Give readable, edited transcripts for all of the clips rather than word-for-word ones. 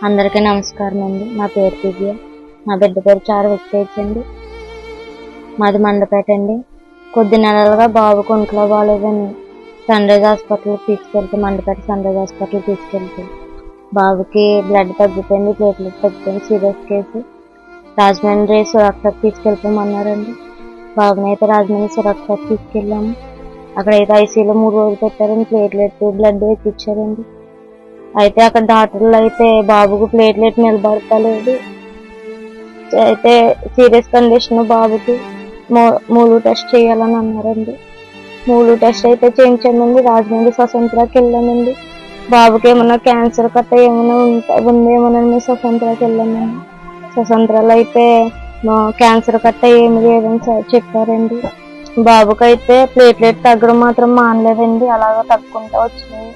అందరికీ నమస్కారం అండి. నా పేరు దివ్య. నా బిడ్డ పేరు చారువిక్టేజ్ అండి. మాది మండపేట అండి. కొద్ది నెలలుగా బాబుకు ఒంట్లో బాగాలేదని సన్రైజ్ హాస్పిటల్కి తీసుకెళ్తే, మండపేట సన్రైజ్ హాస్పిటల్కి తీసుకెళ్తే బాబుకి బ్లడ్ తగ్గిపోయింది, ప్లేట్లెట్ తగ్గిపోయింది, సీరియస్ కేసు. రాజమండ్రి సురక్షకు తీసుకెళ్ళిపోమన్నారండి. బాబుని అయితే రాజమండ్రి సురక్షకు తీసుకెళ్ళాము. అక్కడైతే ఐసీయూలో 3 రోజులు పెట్టారండి. ప్లేట్లెట్ బ్లడ్ ఎక్కిచ్చారండి. అయితే అక్కడ డాక్టర్లు అయితే బాబుకు ప్లేట్లెట్ నిలబడతలేదు, అయితే సీరియస్ కండిషన్, బాబుకి మూలు టెస్ట్ చేయాలని అన్నారండి. మూలు టెస్ట్ అయితే చేయించామండి. రాజమండ్రి స్వతంత్రకి వెళ్ళామండి. బాబుకి ఏమన్నా క్యాన్సర్ కట్ట ఏమైనా ఉందేమోనని స్వతంత్రకి వెళ్ళామండి. స్వతంత్రాలు అయితే క్యాన్సర్ కట్ట ఏమి లేదని చెప్పారండి. బాబుకి అయితే ప్లేట్లెట్ తగ్గడం మాత్రం మానలేదండి, అలాగా తగ్గుకుంటా వచ్చినాయి.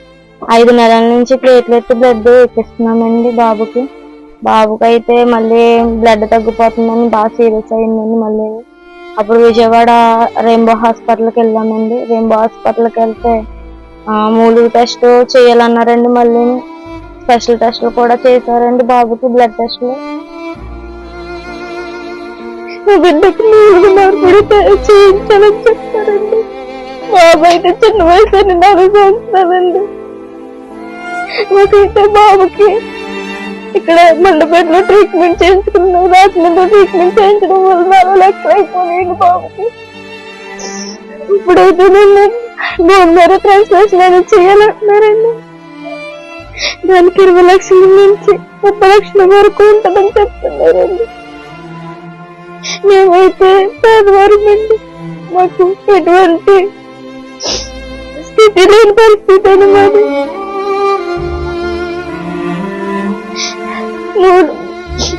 5 నెలల నుంచి ప్లేట్లెట్ బ్లడ్ ఎక్కిస్తున్నామండి బాబుకి. అయితే మళ్ళీ బ్లడ్ తగ్గిపోతుందని బాగా సీరియస్ అయిందండి. మళ్ళీ అప్పుడు విజయవాడ రెయిన్బో హాస్పిటల్కి వెళ్ళామండి. రెయిన్బో హాస్పిటల్కి వెళ్తే మూలు టెస్ట్ చేయాలన్నారండి. మళ్ళీ స్పెషల్ టెస్టులు కూడా చేశారండి బాబుకి, బ్లడ్ టెస్టులు. బిడ్డకి మూడు మార్పులు చేయించాలని చెప్పారండి. బాబు అయితే చిన్న వయసు 4 సంవత్సరాలండి. మాకైతే బాబుకి ఇక్కడ మండపేటలో ట్రీట్మెంట్ చేయించుకున్నాం. రాజమండ్రిలో ట్రీట్మెంట్ చేయించడం వల్ల 4 లక్షలు అయిపోయాయండి బాబుకి. ఇప్పుడైతే నేను బోన్ మ్యారో ట్రాన్స్ప్లాంటేషన్ అనేది చేయాలంటున్నారండి. దానికి 20 లక్షల నుంచి 30 లక్షల వరకు ఉంటుందని చెప్తున్నారండి. మేమైతే పేదవారమండి, మాకు ఎటువంటి స్థితి లేని పరిస్థితి అని మాది.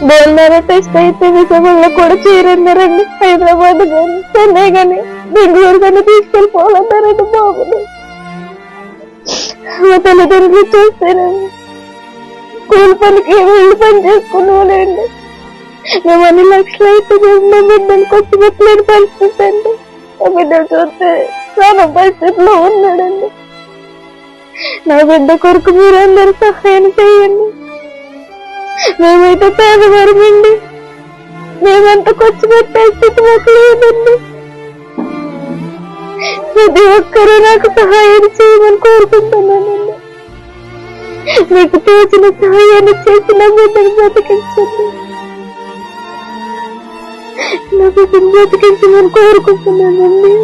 బోన్ మ్యారో టెస్ట్ అయితే విజయవాడలో కూడా చేరన్నారండి. హైదరాబాద్ కానీ, చెన్నై కానీ, బెంగళూరు కానీ తీసుకెళ్ళిపోవాలన్నారండి బాబుని. మా తల్లిదండ్రులు చూస్తేనండి కూలి పనికి వెళ్ళి పని చేసుకునేవాళ్ళండి. మేము 2 లక్షలు అయితే మా బిడ్డను కొట్టి పెట్టలేని పరిస్థితి అండి. మా బిడ్డను చూస్తే చాలా పరిస్థితిలో ఉన్నాడండి. నా బిడ్డ కొరకు మీరు అందరూ సహాయం చేయండి. మేమైతే పేదవారమండి, మేమంతా ఖర్చు పెట్టే స్థితి మాకు లేదండి. ప్రతి ఒక్కరూ నాకు సహాయం చేయమని కోరుకుంటున్నానండి. మీకు తోచిన సహాయాన్ని చేసి నా బిడ్డను బ్రతికించండి, నా బిడ్డను బ్రతికించమని కోరుకుంటున్నానండి.